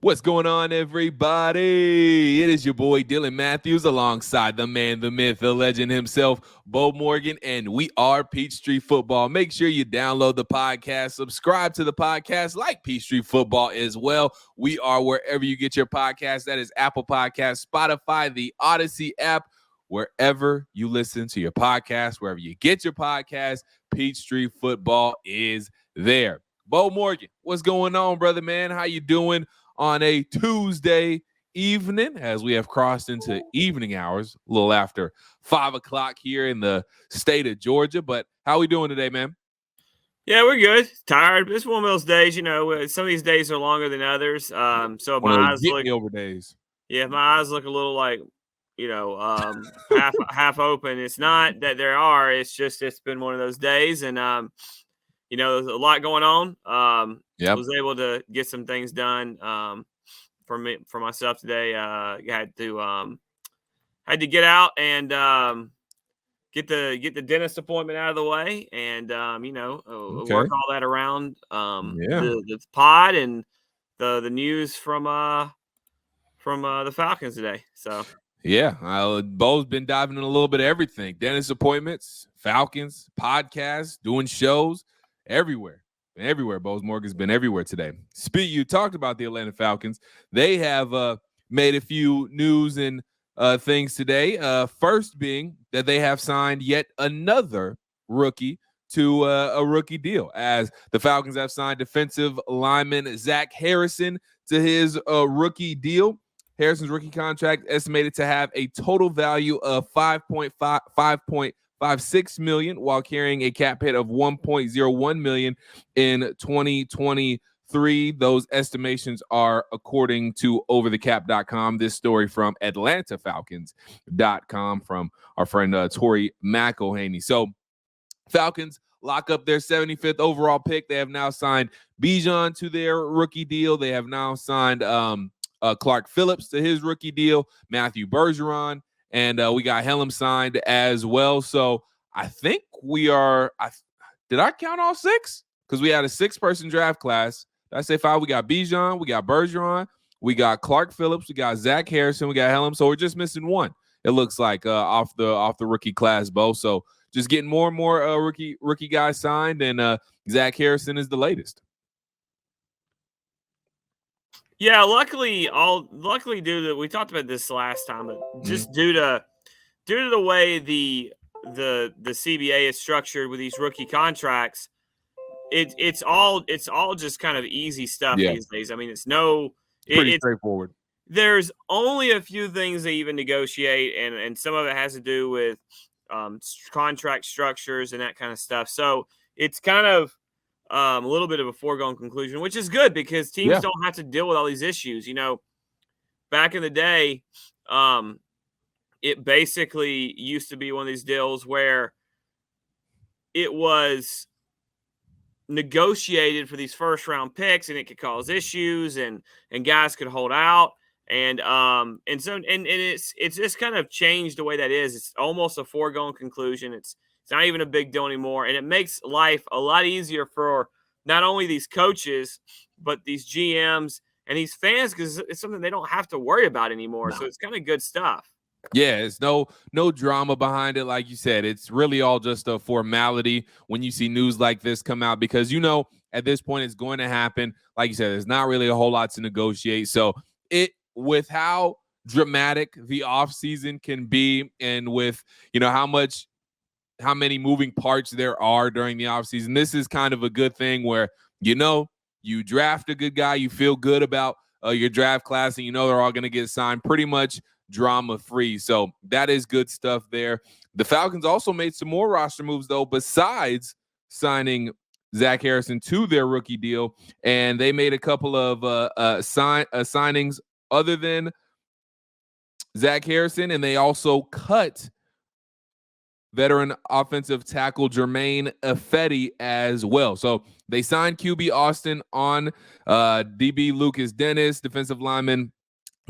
What's going on, everybody? It is your boy Dylan Mathews alongside the man, the myth, the legend himself, Beau Morgan, and we are Peachtree Football. Make sure you download the podcast, subscribe to the podcast, like Peachtree Football as well. We are wherever you get your podcast. That is Apple Podcasts, Spotify, the Audacy App, wherever you listen to your podcast, wherever you get your podcast, Peachtree Football is there. Beau Morgan, what's going on, brother, man? How you doing on a Tuesday evening as we have crossed into evening hours, a little after 5 o'clock here in the state of Georgia? But how we doing today, man? Yeah, we're good. Tired. It's one of those days, some of these days are longer than others. So my eyes look over days. Yeah, my eyes look a little like, half open. It's not that there are, it's just it's been one of those days, and there's a lot going on. I was able to get some things done for myself today. Had to get out and get the dentist appointment out of the way, and work all that around the pod and the news from the Falcons today. So Beau's been diving in a little bit of everything: dentist appointments, Falcons, podcasts, doing shows. Everywhere. Beau's Morgan's been everywhere today. You talked about the Atlanta Falcons. They have made a few news and things today. First being that they have signed yet another rookie to a rookie deal, as the Falcons have signed defensive lineman Zach Harrison to his rookie deal. Harrison's rookie contract estimated to have a total value of $5.56 million, while carrying a cap hit of $1.01 million in 2023. Those estimations are according to overthecap.com. This story from AtlantaFalcons.com from our friend Tori McElhaney. So Falcons lock up their 75th overall pick. They have now signed Bijan to their rookie deal. They have now signed Clark Phillips to his rookie deal, Matthew Bergeron, and we got Helm signed as well. So I think we are did I count all six? Because we had a 6-person draft class. Did I say 5? We got Bijan, we got Bergeron, we got Clark Phillips, we got Zach Harrison, we got Helm. So we're just missing one, it looks like, off the rookie class, Beau. So just getting more and more rookie guys signed, and Zach Harrison is the latest. Yeah, luckily due to, we talked about this last time, but just due to the way the CBA is structured with these rookie contracts, it's all just kind of easy stuff these days. I mean, it's pretty straightforward. There's only a few things they even negotiate, and some of it has to do with contract structures and that kind of stuff. So it's kind of a little bit of a foregone conclusion, which is good because teams don't have to deal with all these issues. Back in the day, it basically used to be one of these deals where it was negotiated for these first round picks, and it could cause issues, and guys could hold out. And it's just kind of changed the way that is. It's almost a foregone conclusion. It's not even a big deal anymore, and it makes life a lot easier for not only these coaches, but these GMs and these fans, because it's something they don't have to worry about anymore. No. So it's kind of good stuff. Yeah, it's no drama behind it. Like you said, it's really all just a formality when you see news like this come out, because at this point it's going to happen. Like you said, there's not really a whole lot to negotiate. So with how dramatic the offseason can be, and with how many moving parts there are during the offseason, this is kind of a good thing where, you draft a good guy, you feel good about your draft class, and they're all going to get signed pretty much drama-free. So that is good stuff there. The Falcons also made some more roster moves, though, besides signing Zach Harrison to their rookie deal, and they made a couple of signings other than Zach Harrison, and they also cut veteran offensive tackle Jermaine Ifedi as well. So they signed QB Austin on, DB Lucas Dennis, defensive lineman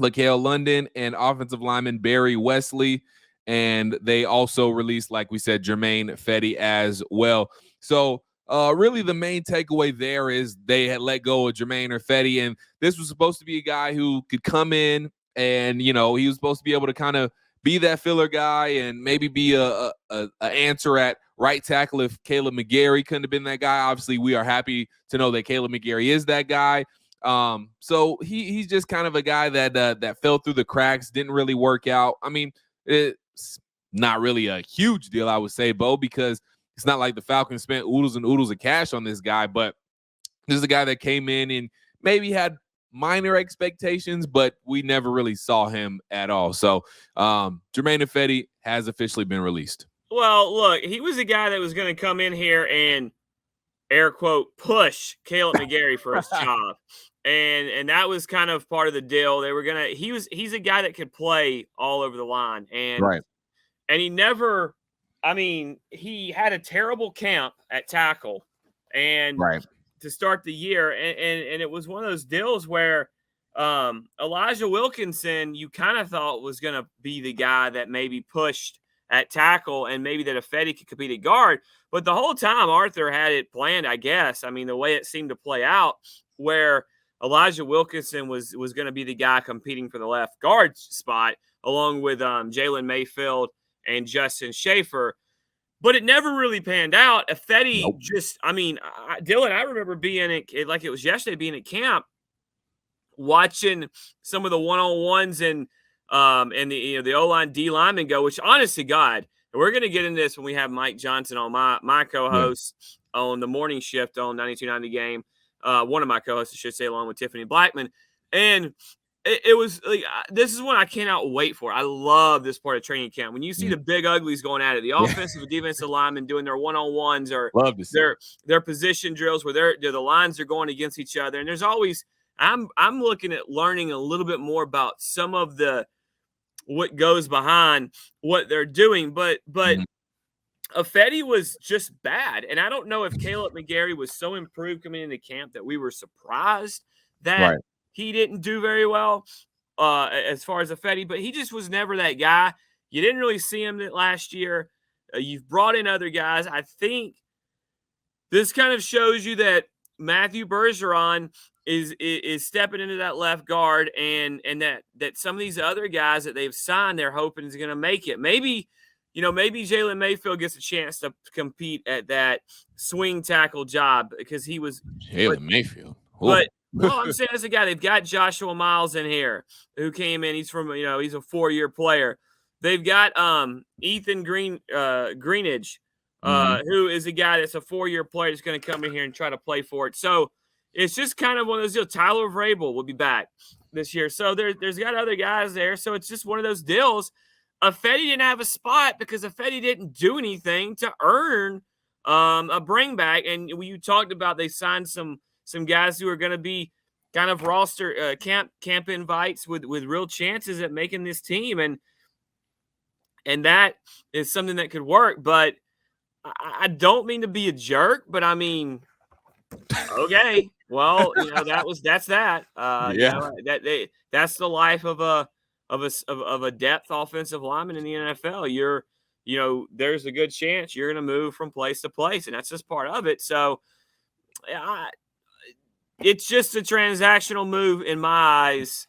LaCale London, and offensive lineman Barry Wesley. And they also released, like we said, Jermaine Ifedi as well. So really the main takeaway there is they had let go of Germain Ifedi, and this was supposed to be a guy who could come in and, he was supposed to be able to kind of be that filler guy and maybe be a answer at right tackle if Caleb McGarry couldn't have been that guy. Obviously, we are happy to know that Caleb McGarry is that guy. So he's just kind of a guy that fell through the cracks, didn't really work out. I mean, it's not really a huge deal, I would say, Beau, because it's not like the Falcons spent oodles and oodles of cash on this guy, but this is a guy that came in and maybe had minor expectations, but we never really saw him at all. So Germain Ifedi has officially been released. Well, look, he was a guy that was going to come in here and air quote push Caleb McGarry for his job. And that was kind of part of the deal. They were going to he's a guy that could play all over the line. And right. And he never, I mean, he had a terrible camp at tackle and right. to start the year. And it was one of those deals where Elijah Wilkinson, you kind of thought was going to be the guy that maybe pushed at tackle and maybe that Ifedi could compete at guard. But the whole time Arthur had it planned, I guess. I mean, the way it seemed to play out where Elijah Wilkinson was going to be the guy competing for the left guard spot along with Jalen Mayfield and Justin Schaefer. But it never really panned out. Ifedi just, I mean, Dylan, I remember being like it was yesterday, being at camp, watching some of the one-on-ones and the O-line D lineman go, which honest to God, and we're going to get into this when we have Mike Johnson on my co-host on the morning shift on 92.90 Game. One of my co-hosts, I should say, along with Tiffany Blackman. And it was like, this is one I cannot wait for. I love this part of training camp. When you see the big uglies going at it, the offensive and defensive linemen doing their one-on-ones or their position drills where the lines are going against each other. And there's always, I'm looking at learning a little bit more about some of what goes behind what they're doing. But Ifedi was just bad. And I don't know if Caleb McGarry was so improved coming into camp that we were surprised that he didn't do very well as far as Ifedi, but he just was never that guy. You didn't really see him last year. You've brought in other guys. I think this kind of shows you that Matthew Bergeron is stepping into that left guard and that some of these other guys that they've signed, they're hoping is going to make it. Maybe Jalen Mayfield gets a chance to compete at that swing tackle job because he was Jalen Mayfield. But I'm saying as a guy, they've got Joshua Miles in here who came in. He's from, he's a 4-year player. They've got Ethan Greenidge, who is a guy that's a 4-year player that's going to come in here and try to play for it. So it's just kind of one of those deals. Tyler Vrabel will be back this year. So there's got other guys there. So it's just one of those deals. Ifedi didn't have a spot because Ifedi didn't do anything to earn a bring back. And you talked about they signed some guys who are going to be kind of roster camp invites with real chances at making this team. And that is something that could work. But I don't mean to be a jerk, but I mean, okay, well, that's that. That's the life of a depth offensive lineman in the NFL. There's a good chance you're going to move from place to place, and that's just part of it. So it's just a transactional move in my eyes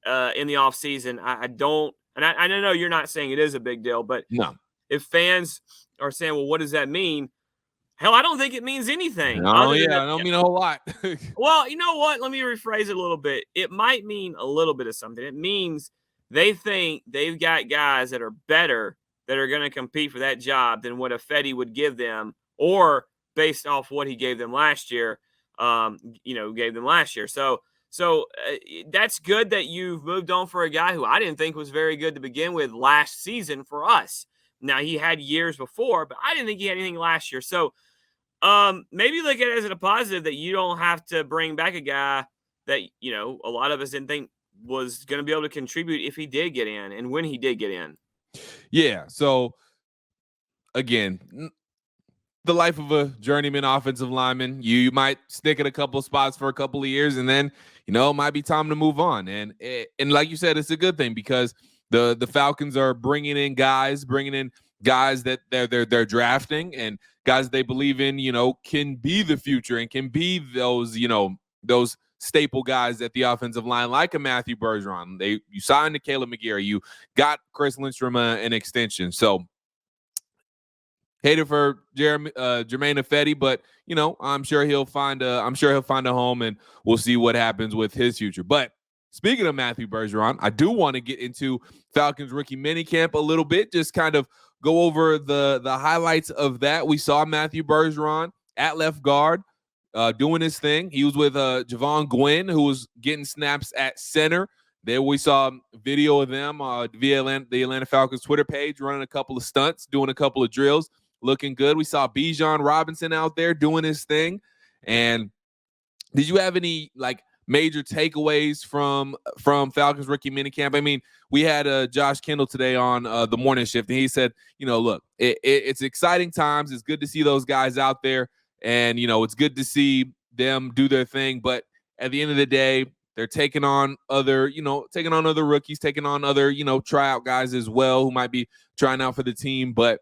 in the offseason. I don't – and I know you're not saying it is a big deal, but no. If fans are saying, well, what does that mean? Hell, I don't think it means anything. I don't mean a whole lot. Well, you know what? Let me rephrase it a little bit. It might mean a little bit of something. It means they think they've got guys that are better that are going to compete for that job than what Ifedi would give them, or based off what he gave them last year, So that's good that you've moved on for a guy who I didn't think was very good to begin with last season for us. Now, he had years before, but I didn't think he had anything last year. So maybe look at it as a positive that you don't have to bring back a guy that, a lot of us didn't think was going to be able to contribute if he did get in and when he did get in. Yeah. So, again, the life of a journeyman offensive lineman, you might stick at a couple of spots for a couple of years, and then, it might be time to move on. And like you said, it's a good thing because the Falcons are bringing in guys that they're drafting and guys they believe in, can be the future and can be those, those staple guys at the offensive line, like a Matthew Bergeron. You signed to Caleb McGarry, you got Chris Lindstrom an extension. So hated for Jermaine Ifedi, but I'm sure he'll find a home, and we'll see what happens with his future. But speaking of Matthew Bergeron, I do want to get into Falcons rookie minicamp a little bit, just kind of go over the highlights of that. We saw Matthew Bergeron at left guard doing his thing. He was with Javon Gwynn, who was getting snaps at center. There we saw video of them via the Atlanta Falcons Twitter page, running a couple of stunts, doing a couple of drills, looking good. We saw Bijan Robinson out there doing his thing. And did you have any major takeaways from Falcons rookie minicamp? I mean, we had Josh Kendall today on the morning shift, and he said, look, it's exciting times. It's good to see those guys out there, and it's good to see them do their thing. But at the end of the day, they're taking on other rookies, taking on other tryout guys as well who might be trying out for the team. But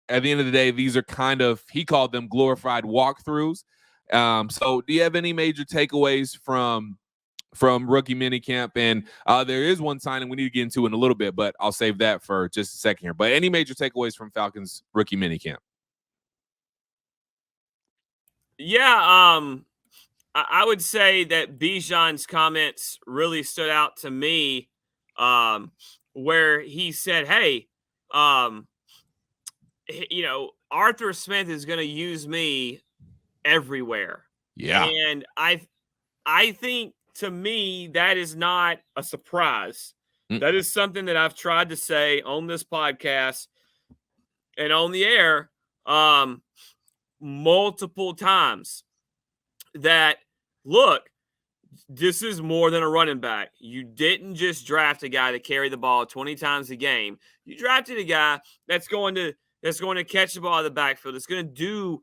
at the end of the day, these are kind of, he called them glorified walkthroughs. So do you have any major takeaways from rookie minicamp? And there is one signing we need to get into in a little bit, but I'll save that for just a second here. But any major takeaways from Falcons rookie minicamp? Yeah, I would say that Bijan's comments really stood out to me, where he said, hey, Arthur Smith is going to use me everywhere. Yeah. And I think, to me, that is not a surprise. That is something that I've tried to say on this podcast and on the air multiple times, that, look, this is more than a running back. You didn't just draft a guy to carry the ball 20 times a game. You drafted a guy that's going to catch the ball out of the backfield. It's going to do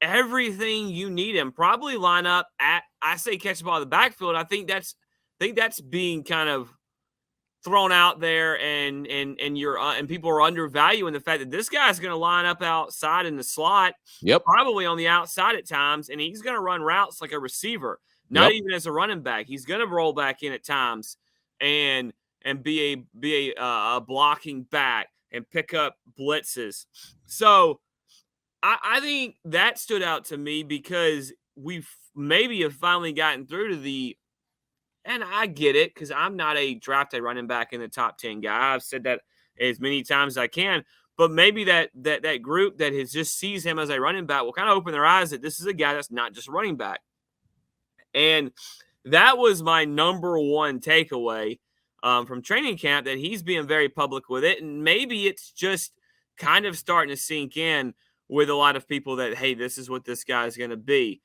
everything you need him. Probably line up at, I say catch the ball out of the backfield. I think that's being kind of thrown out there, and people are undervaluing the fact that this guy's going to line up outside in the slot. Yep. Probably on the outside at times, and he's going to run routes like a receiver, not even as a running back. He's going to roll back in at times and be a blocking back and pick up blitzes. So I think that stood out to me, because we've maybe have finally gotten through to the, and I get it, because I'm not a drafted running back in the top 10 guy. I've said that as many times as I can, but maybe that group that has just sees him as a running back will kind of open their eyes that this is a guy that's not just a running back. And that was my number one takeaway from training camp, that he's being very public with it. And maybe it's just kind of starting to sink in with a lot of people that, hey, this is what this guy is going to be.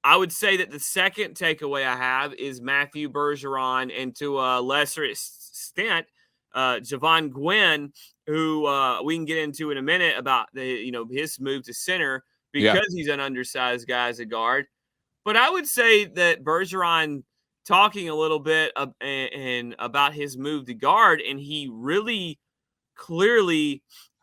I would say that the second takeaway I have is Matthew Bergeron, and to a lesser extent, Javon Gwynn, who we can get into in a minute about his move to center, because he's an undersized guy as a guard. But I would say that Bergeron talking a little bit about his move to guard, and he really clearly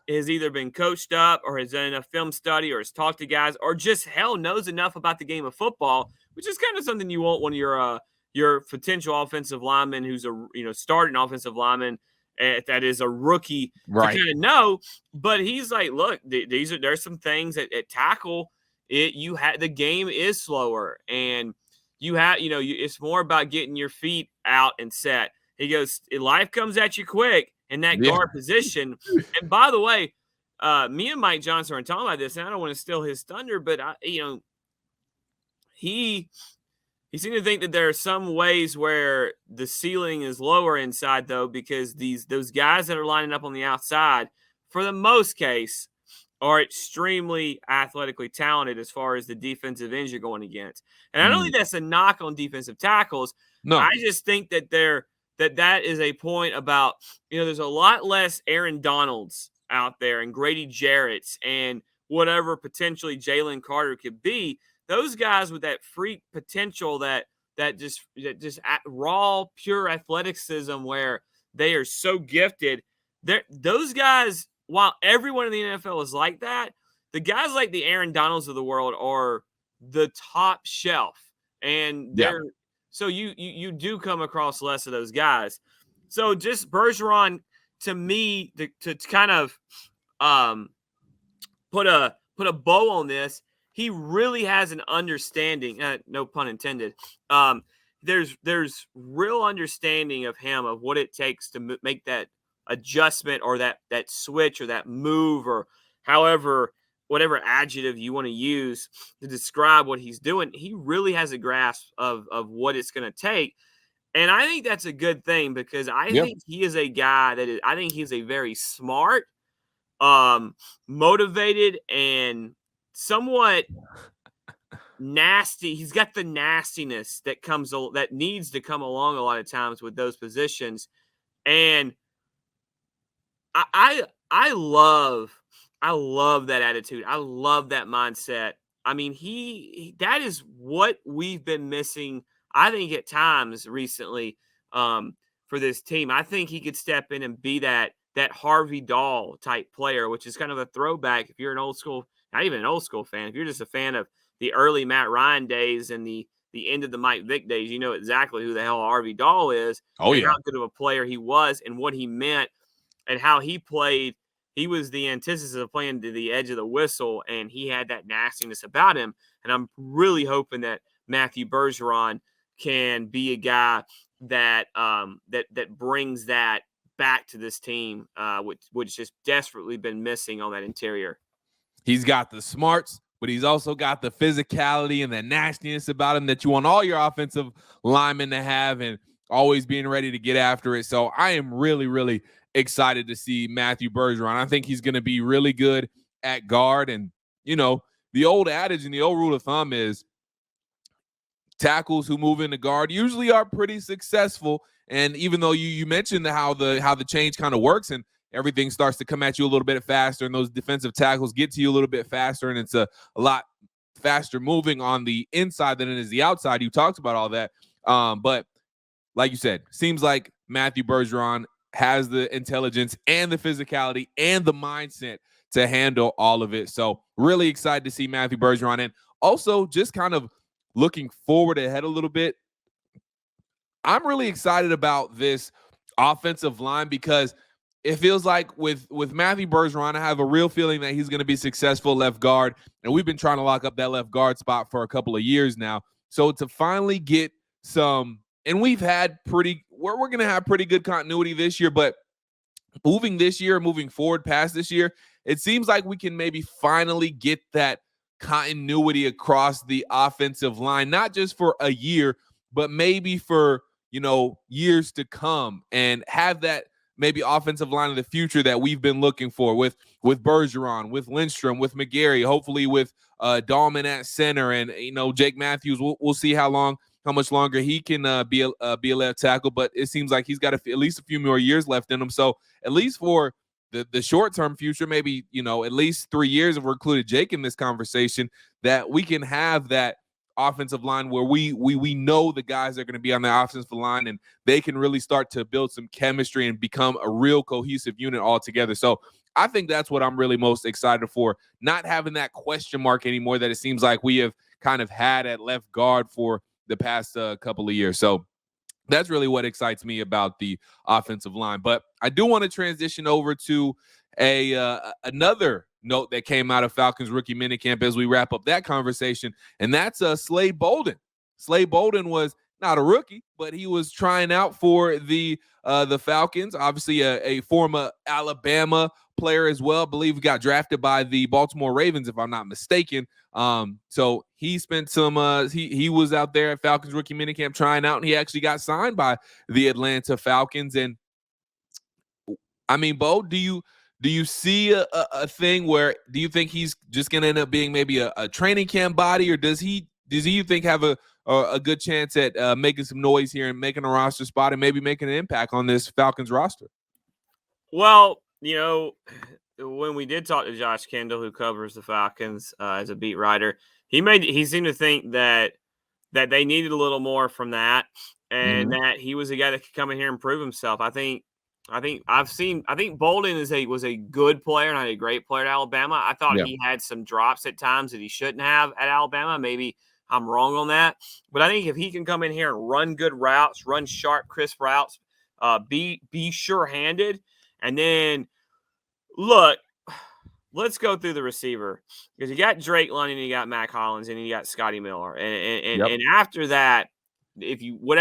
has either been coached up or has done enough film study or has talked to guys or just knows enough about the game of football, which is kind of something you want when you're your potential offensive lineman who's a starting offensive lineman that is a rookie, right, to kind of know. But he's like, look, there's some things at tackle. The game is slower, and it's more about getting your feet out and set. He goes, life comes at you quick in that guard position. And by the way, me and Mike Johnson are talking about this, and I don't want to steal his thunder, but he seemed to think that there are some ways where the ceiling is lower inside, though, because those guys that are lining up on the outside, for the most case, are extremely athletically talented as far as the defensive ends you're going against. And I don't think that's a knock on defensive tackles. No, I just think that that is a point about, there's a lot less Aaron Donalds out there and Grady Jarrett's and whatever potentially Jalen Carter could be. Those guys with that freak potential, that just raw, pure athleticism, where they are so gifted. those guys, while everyone in the NFL is like that, the guys like the Aaron Donalds of the world are the top shelf. And so you do come across less of those guys. So just Bergeron, to me, to kind of put a bow on this, he really has an understanding, no pun intended. There's real understanding of him, of what it takes to make that adjustment, or that switch, or that move, or whatever adjective you want to use to describe what he's doing. He really has a grasp of what it's going to take. And I think that's a good thing, because I think he is a guy I think he's a very smart, motivated, and somewhat nasty. He's got the nastiness that needs to come along a lot of times with those positions. And I love that attitude. I love that mindset. I mean, that is what we've been missing, I think, at times recently, for this team. I think he could step in and be that Harvey Dahl type player, which is kind of a throwback. If you're an old school, not even an old school fan, if you're just a fan of the early Matt Ryan days and the end of the Mike Vick days, you know exactly who the hell Harvey Dahl is. Oh, yeah. How good of a player he was, and what he meant, and how he played. He was the antithesis of playing to the edge of the whistle, and he had that nastiness about him. And I'm really hoping that Matthew Bergeron can be a guy that brings that back to this team, which just desperately been missing on that interior. He's got the smarts, but he's also got the physicality and the nastiness about him that you want all your offensive linemen to have, and always being ready to get after it. So I am really, really excited to see Matthew Bergeron. I think he's going to be really good at guard. And, you know, the old adage and the old rule of thumb is tackles who move into guard usually are pretty successful. And even though you mentioned how the change kind of works, and everything starts to come at you a little bit faster, and those defensive tackles get to you a little bit faster, and it's a lot faster moving on the inside than it is the outside. You talked about all that. But like you said, seems like Matthew Bergeron has the intelligence and the physicality and the mindset to handle all of it. So really excited to see Matthew Bergeron. And also just kind of looking forward ahead a little bit, I'm really excited about this offensive line, because it feels like with Matthew Bergeron, I have a real feeling that he's going to be successful left guard. And we've been trying to lock up that left guard spot for a couple of years now. So to finally get some, and we're going to have pretty good continuity this year, but moving forward past this year, it seems like we can maybe finally get that continuity across the offensive line, not just for a year, but maybe for, years to come, and have that maybe offensive line of the future that we've been looking for with Bergeron, with Lindstrom, with McGarry, hopefully with Dahlman at center, and Jake Mathews. We'll see how much longer he can be a left tackle, but it seems like he's got at least a few more years left in him. So at least for the short-term future, maybe at least 3 years, if we're included Jake in this conversation, that we can have that offensive line where we know the guys are going to be on the offensive line, and they can really start to build some chemistry and become a real cohesive unit altogether. So I think that's what I'm really most excited for, not having that question mark anymore that it seems like we have kind of had at left guard for the past couple of years. So that's really what excites me about the offensive line. But I do want to transition over to another note that came out of Falcons rookie minicamp as we wrap up that conversation, and that's Slade Bolden. Slade Bolden was not a rookie, but he was trying out for the Falcons. Obviously, a former Alabama player as well. I believe he got drafted by the Baltimore Ravens, if I'm not mistaken. So he spent some. He was out there at Falcons rookie minicamp trying out, and he actually got signed by the Atlanta Falcons. And I mean, Beau, do you see a thing where, do you think he's just going to end up being maybe a training camp body, or does he you think have a good chance at making some noise here and making a roster spot and maybe making an impact on this Falcons roster? Well, when we did talk to Josh Kendall, who covers the Falcons as a beat writer, he seemed to think that they needed a little more from that, and that he was a guy that could come in here and prove himself. I think I think Bolden was a good player, not a great player at Alabama. I thought he had some drops at times that he shouldn't have at Alabama. Maybe I'm wrong on that. But I think if he can come in here and run good routes, run sharp, crisp routes, be sure-handed, and then look, let's go through the receiver, because you got Drake London, you got Mac Hollins, and you got Scotty Miller, and after that, if you I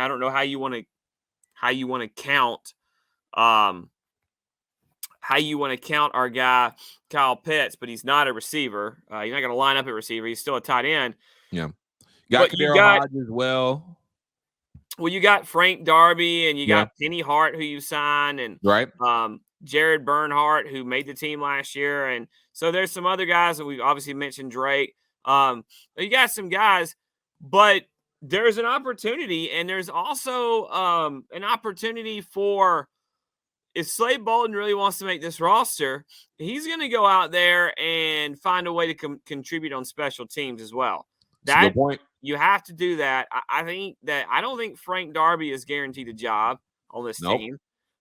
don't know how you want to count. How you want to count our guy Kyle Pitts, but he's not a receiver. You're not going to line up at receiver. He's still a tight end. Yeah, got Kadero Hodge as well. Well, you got Frank Darby, and you got Penny Hart, who you signed, and Jared Bernhardt, who made the team last year, and so there's some other guys that we've obviously mentioned. Drake. You got some guys, but there's an opportunity, and there's also an opportunity for, if Slade Bolden really wants to make this roster, he's going to go out there and find a way to contribute on special teams as well. That's a good point. You have to do that. I don't think Frank Darby is guaranteed a job on this team.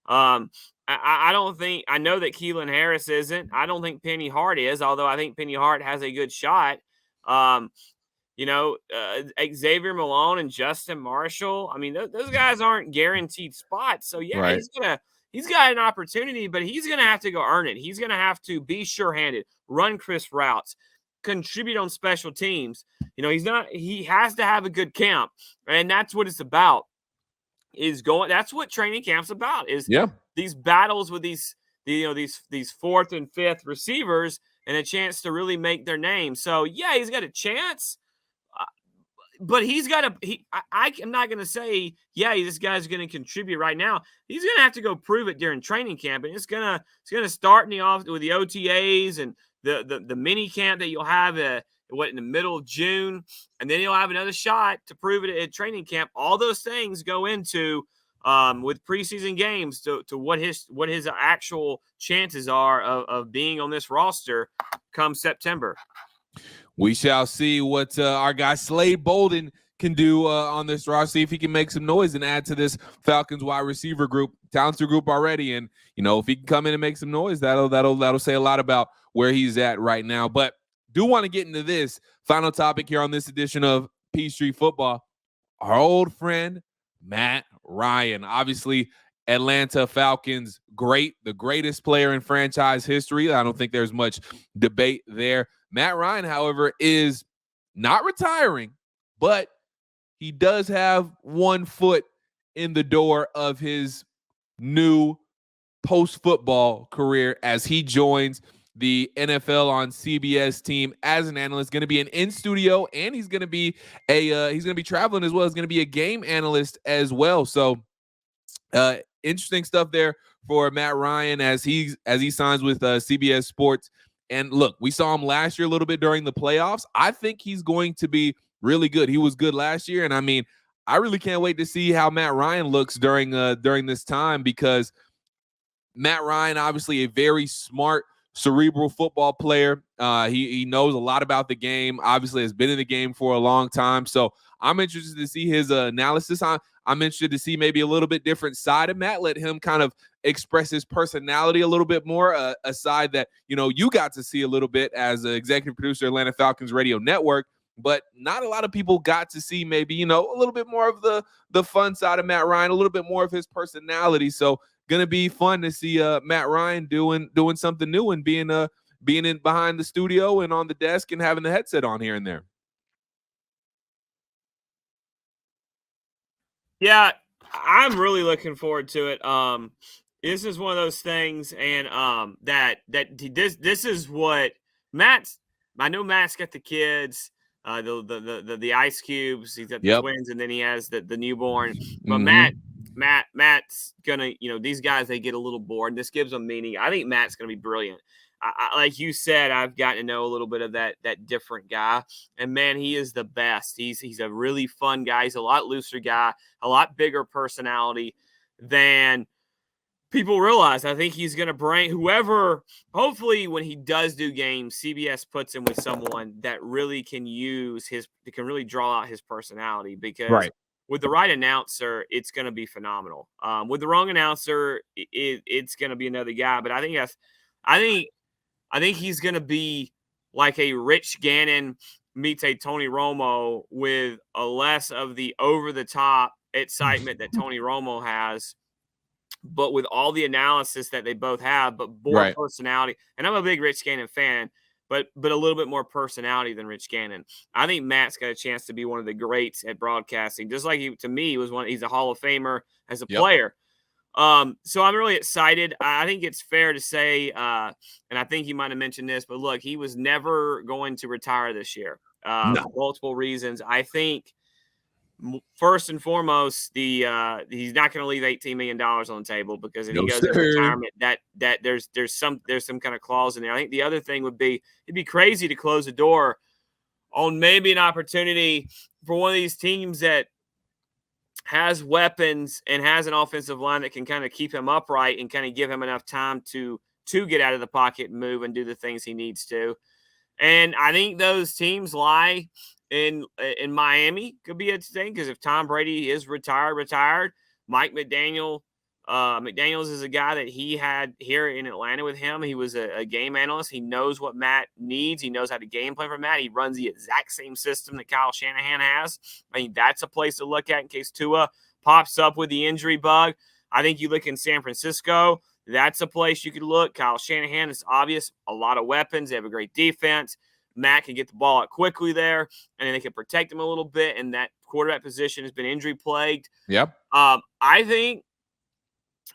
I don't think, I know that Keelan Harris isn't. I don't think Penny Hart is, although I think Penny Hart has a good shot. Xavier Malone and Justin Marshall. I mean, those guys aren't guaranteed spots. So he's got an opportunity, but he's going to have to go earn it. He's going to have to be sure-handed, run crisp routes, contribute on special teams. He has to have a good camp, and that's what it's about. That's what training camp's about, is these battles with these fourth and fifth receivers and a chance to really make their name. So he's got a chance. But he's got to. I'm not going to say, this guy's going to contribute right now. He's going to have to go prove it during training camp, and it's going to start in the off with the OTAs and the mini camp that you'll have in the middle of June, and then he'll have another shot to prove it at training camp. All those things go into with preseason games to what his actual chances are of being on this roster come September. We shall see what our guy Slade Bolden can do on this roster. See if he can make some noise and add to this Falcons wide receiver group, talented group already. And if he can come in and make some noise, that'll say a lot about where he's at right now. But do want to get into this final topic here on this edition of Peachtree Football. Our old friend Matt Ryan, obviously Atlanta Falcons the greatest player in franchise history. I don't think there's much debate there. Matt Ryan, however, is not retiring, but he does have one foot in the door of his new post-football career as he joins the NFL on CBS team as an analyst. Going to be an in-studio, and he's going to be traveling as well. He's going to be a game analyst as well. So interesting stuff there for Matt Ryan as he signs with CBS Sports. And look, we saw him last year a little bit during the playoffs. I think he's going to be really good. He was good last year, and I mean, I really can't wait to see how Matt Ryan looks during this time, because Matt Ryan, obviously a very smart, cerebral football player. He knows a lot about the game. Obviously, has been in the game for a long time. So I'm interested to see his analysis. I'm interested to see maybe a little bit different side of Matt. Let him kind of express his personality a little bit more, a side that, you got to see a little bit as an executive producer at Atlanta Falcons Radio Network, but not a lot of people got to see maybe, a little bit more of the fun side of Matt Ryan, a little bit more of his personality. So going to be fun to see Matt Ryan doing something new and being in behind the studio and on the desk and having the headset on here and there. Yeah, I'm really looking forward to it. This is one of those things, and this is what I know Matt's got the kids, the ice cubes. He's got the twins, and then he has the newborn. But Matt's gonna, these guys, they get a little bored. This gives them meaning. I think Matt's gonna be brilliant. I like you said, I've gotten to know a little bit of that different guy, and man, he is the best. He's a really fun guy. He's a lot looser guy, a lot bigger personality than people realize. I think he's going to bring whoever, hopefully when he does do games, CBS puts him with someone that really can really draw out his personality, because with the right announcer, it's going to be phenomenal. With the wrong announcer, it's going to be another guy. But I think he's going to be like a Rich Gannon meets a Tony Romo with a less of the over-the-top excitement that Tony Romo has, but with all the analysis that they both have, but more personality. And I'm a big Rich Gannon fan, but a little bit more personality than Rich Gannon. I think Matt's got a chance to be one of the greats at broadcasting, just like to me, he's a Hall of Famer as a player. So I'm really excited. I think it's fair to say, and I think you might have mentioned this, but look, he was never going to retire this year. For multiple reasons. I think first and foremost, he's not going to leave $18 million on the table, because if he goes into retirement, that there's some kind of clause in there. I think the other thing would be, it'd be crazy to close the door on maybe an opportunity for one of these teams that has weapons and has an offensive line that can kind of keep him upright and kind of give him enough time to get out of the pocket and move and do the things he needs to. And I think those teams lie in Miami could be a thing, because if Tom Brady is retired, Mike McDaniels is a guy that he had here in Atlanta with him. He was a game analyst. He knows what Matt needs. He knows how to game plan for Matt. He runs the exact same system that Kyle Shanahan has. I mean, that's a place to look at in case Tua pops up with the injury bug. I think you look in San Francisco. That's a place you could look. Kyle Shanahan is obvious. A lot of weapons. They have a great defense. Matt can get the ball out quickly there, and then they can protect him a little bit. And that quarterback position has been injury plagued. Yep. I think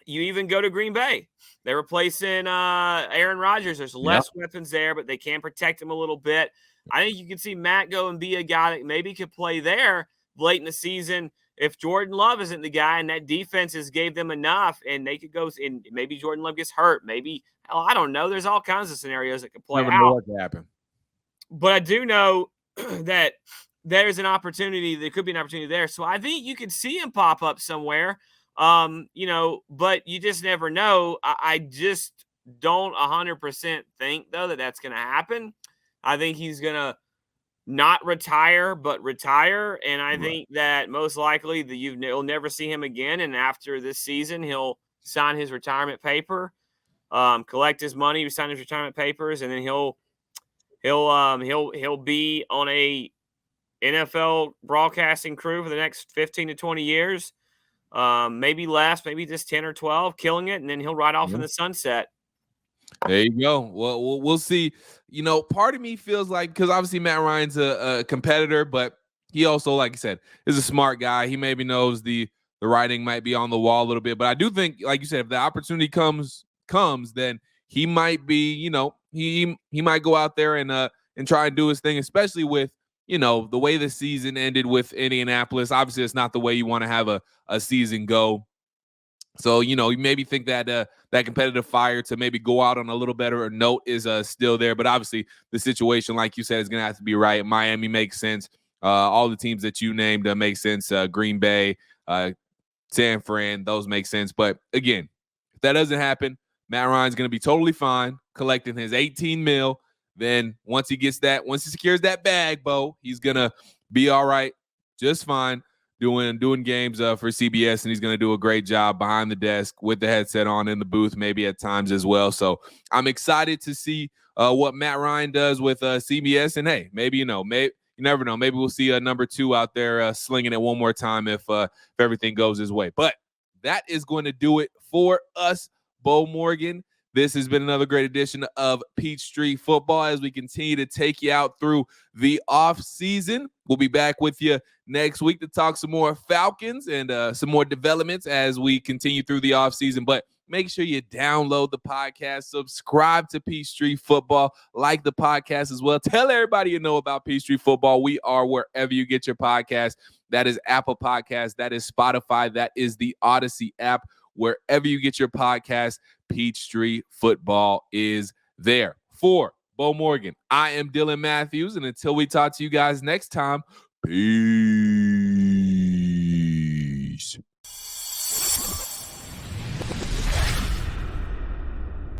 you even go to Green Bay. They're replacing Aaron Rodgers. There's less weapons there, but they can protect him a little bit. I think you can see Matt go and be a guy that maybe could play there late in the season if Jordan Love isn't the guy, and that defense gave them enough, and they could go, and maybe Jordan Love gets hurt. Maybe, I don't know. There's all kinds of scenarios that could play out. Never know what could happen. But I do know that there's an opportunity. There could be an opportunity there. So I think you could see him pop up somewhere, but you just never know. I just don't 100% think, though, that that's going to happen. I think he's going to not retire, but retire. And I think that most likely you'll never see him again. And after this season, he'll sign his retirement paper, collect his money, sign his retirement papers, and then he'll be on a NFL broadcasting crew for the next 15 to 20 years, maybe less, maybe just 10 or 12, killing it, and then he'll ride off in the sunset. There you go. Well, we'll see. Part of me feels like, because obviously Matt Ryan's a competitor, but he also, like I said, is a smart guy. He maybe knows the writing might be on the wall a little bit, but I do think, like you said, if the opportunity comes, then he might be, he might go out there and try and do his thing, especially with, the way the season ended with Indianapolis. Obviously, it's not the way you want to have a season go. So, you maybe think that that competitive fire to maybe go out on a little better note is still there. But obviously, the situation, like you said, is going to have to be right. Miami makes sense. All the teams that you named make sense. Green Bay, San Fran, those make sense. But again, if that doesn't happen, Matt Ryan's going to be totally fine collecting his $18 million. Then once he secures that bag, Beau, he's going to be all right, just fine, doing games for CBS, and he's going to do a great job behind the desk with the headset on in the booth, maybe at times as well. So I'm excited to see what Matt Ryan does with CBS. And hey, maybe, you never know. Maybe we'll see a number 2 out there slinging it one more time if everything goes his way. But that is going to do it for us, Beau Morgan. This has been another great edition of Peachtree Football as we continue to take you out through the off season. We'll be back with you next week to talk some more Falcons and some more developments as we continue through the off season. But make sure you download the podcast, subscribe to Peachtree Football, like the podcast as well. Tell everybody you know about Peachtree Football. We are wherever you get your podcast. That is Apple Podcasts. That is Spotify. That is the Audacy app. Wherever you get your podcast, Peachtree Football is there. For Beau Morgan, I am Dylan Mathews, and until we talk to you guys next time, peace.